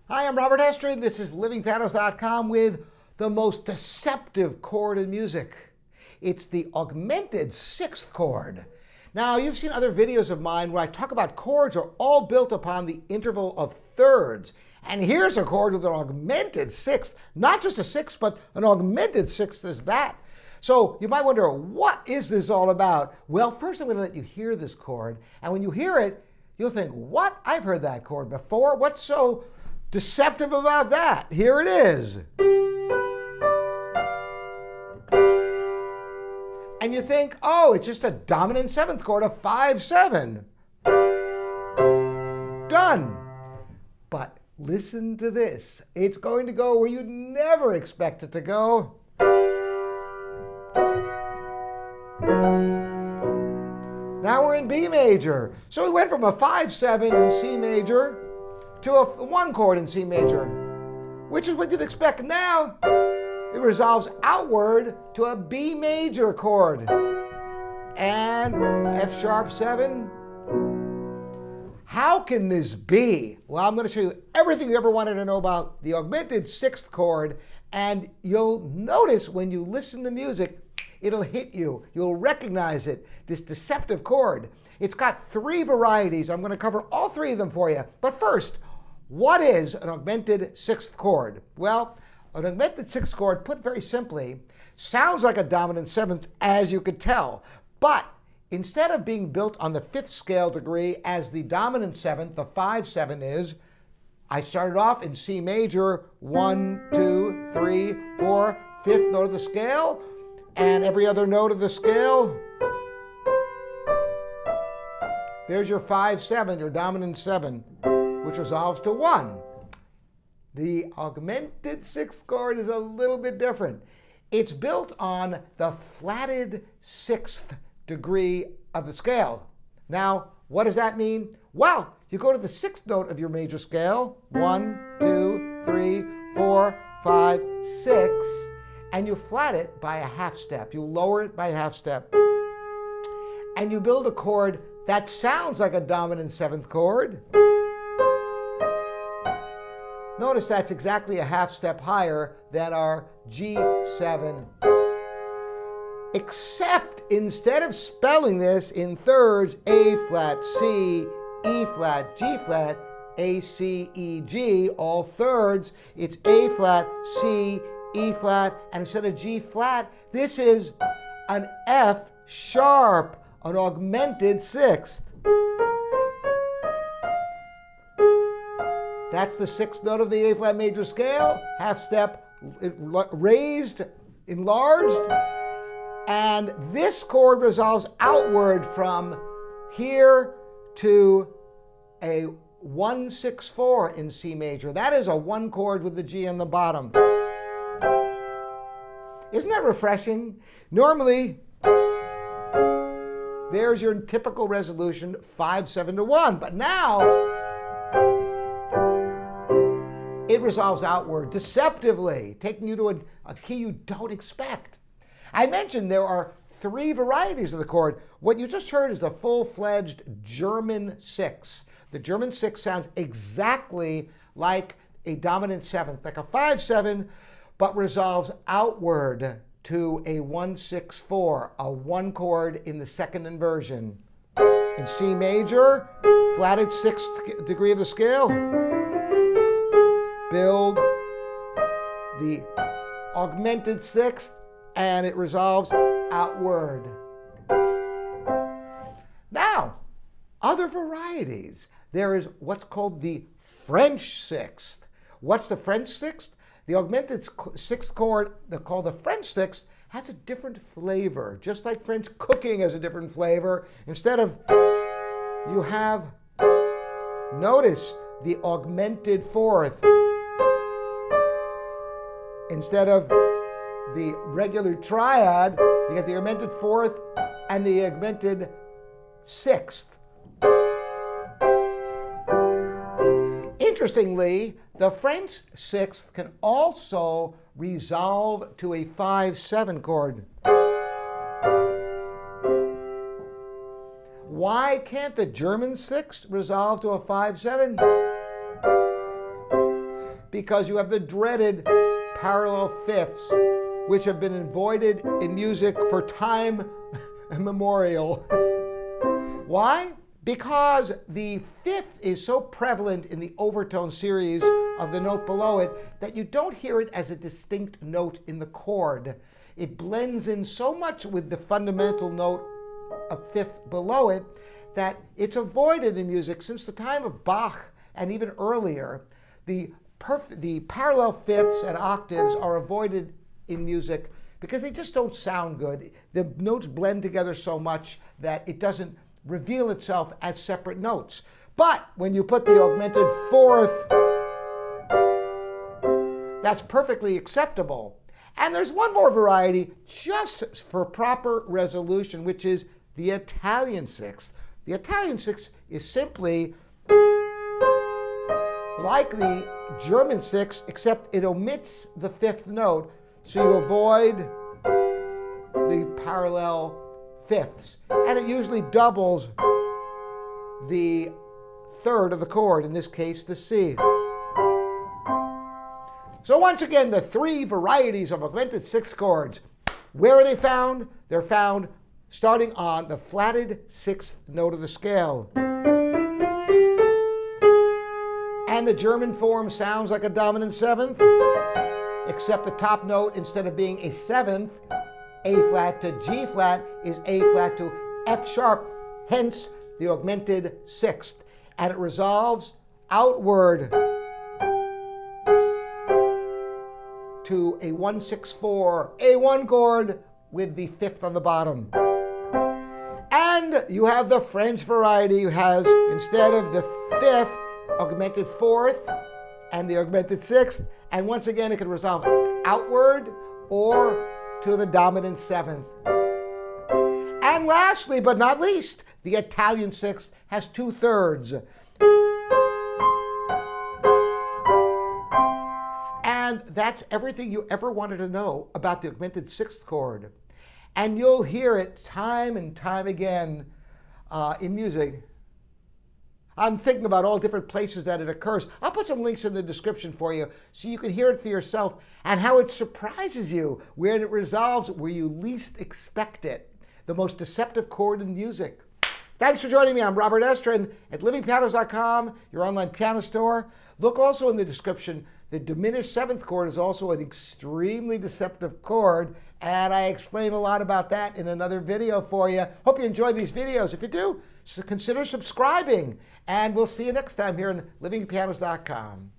Hi, I'm Robert Hester. This is livingpianos.com with the most deceptive chord in music. It's the augmented sixth chord. Now, you've seen other videos of mine where I talk about chords are all built upon the interval of thirds. And here's a chord with an augmented sixth, not just a sixth, but an augmented sixth is that. So you might wonder, what is this all about? Well, first I'm going to let you hear this chord. And when you hear it, you'll think, what? I've heard that chord before. What's so deceptive about that? Here it is. And you think, oh, it's just a dominant seventh chord, a 5-7. Done. But listen to this. It's going to go where you'd never expect it to go. Now we're in B major. So we went from a 5-7 in C major to a 1 chord in C major, which is what you'd expect. Now it resolves outward to a B major chord and F sharp 7. How can this be? Well, I'm going to show you everything you ever wanted to know about the augmented sixth chord, and you'll notice when you listen to music, it'll hit you. You'll recognize it, this deceptive chord. It's got 3 varieties. I'm going to cover all 3 of them for you. But first, what is an augmented sixth chord? Well, an augmented sixth chord, put very simply, sounds like a dominant seventh, as you could tell. But instead of being built on the 5th scale degree as the dominant seventh, the 5-7 is, I started off in C major, 1, 2, 3, 4, 5th note of the scale, and every other note of the scale. There's your 5-7, your dominant 7, which resolves to 1. The augmented sixth chord is a little bit different. It's built on the flatted 6th degree of the scale. Now, what does that mean? Well, you go to the 6th note of your major scale, 1, 2, 3, 4, 5, 6, and you flat it by a half step. You lower it by a half step. And you build a chord that sounds like a dominant 7th chord. Notice that's exactly a half step higher than our G7. Except instead of spelling this in thirds, A flat, C, E flat, G flat, A, C, E, G, all thirds, it's A flat, C, E flat, and instead of G flat, this is an F sharp, an augmented sixth. That's the 6th note of the A flat major scale, half step raised, enlarged, and this chord resolves outward from here to a 1-6-4 in C major. That is a 1 chord with the G on the bottom. Isn't that refreshing? Normally, there's your typical resolution, 5-7 to 1, but now it resolves outward deceptively, taking you to a key you don't expect. I mentioned there are 3 varieties of the chord. What you just heard is the full-fledged German 6. The German 6 sounds exactly like a dominant 7th, like a 5-7, but resolves outward to a 1-6-4, a 1 chord in the 2nd inversion. In C major, flatted 6th degree of the scale, build the augmented 6th, and it resolves outward. Now, other varieties. There is what's called the French 6th. What's the French 6th? The augmented 6th chord, called the French 6th, has a different flavor. Just like French cooking has a different flavor. Instead of, you have, notice, the augmented 4th. Instead of the regular triad, you get the augmented 4th and the augmented 6th. Interestingly, the French 6th can also resolve to a 5-7 chord. Why can't the German 6th resolve to a 5-7? because you have the dreaded parallel fifths, which have been avoided in music for time immemorial. Why? Because the fifth is so prevalent in the overtone series of the note below it that you don't hear it as a distinct note in the chord. It blends in so much with the fundamental note of fifth below it that it's avoided in music since the time of Bach and even earlier. The parallel fifths and octaves are avoided in music because they just don't sound good. The notes blend together so much that it doesn't reveal itself as separate notes. But when you put the augmented fourth, that's perfectly acceptable. And there's one more variety just for proper resolution, which is the Italian sixth. The Italian sixth is simply like the German sixth, except it omits the fifth note, so you avoid the parallel fifths. And it usually doubles the third of the chord, in this case, the C. So once again, the three varieties of augmented sixth chords. Where are they found? They're found starting on the flatted sixth note of the scale. And the German form sounds like a dominant seventh, except the top note, instead of being a seventh, A flat to G flat, is A flat to F sharp, hence the augmented sixth. And it resolves outward to a 1-6-4 A1 chord with the fifth on the bottom. And you have the French variety, who has, instead of the fifth, augmented fourth and the augmented sixth. And once again, it can resolve outward or to the dominant seventh. And lastly, but not least, the Italian sixth has 2/3. And that's everything you ever wanted to know about the augmented sixth chord. And you'll hear it time and time again in music. I'm thinking about all different places that it occurs. I'll put some links in the description for you so you can hear it for yourself and how it surprises you when it resolves where you least expect it. The most deceptive chord in music. Thanks for joining me. I'm Robert Estrin at livingpianos.com, your online piano store. Look also in the description. The diminished seventh chord is also an extremely deceptive chord, and I explain a lot about that in another video for you. Hope you enjoy these videos. If you do, so consider subscribing, and we'll see you next time here on livingpianos.com.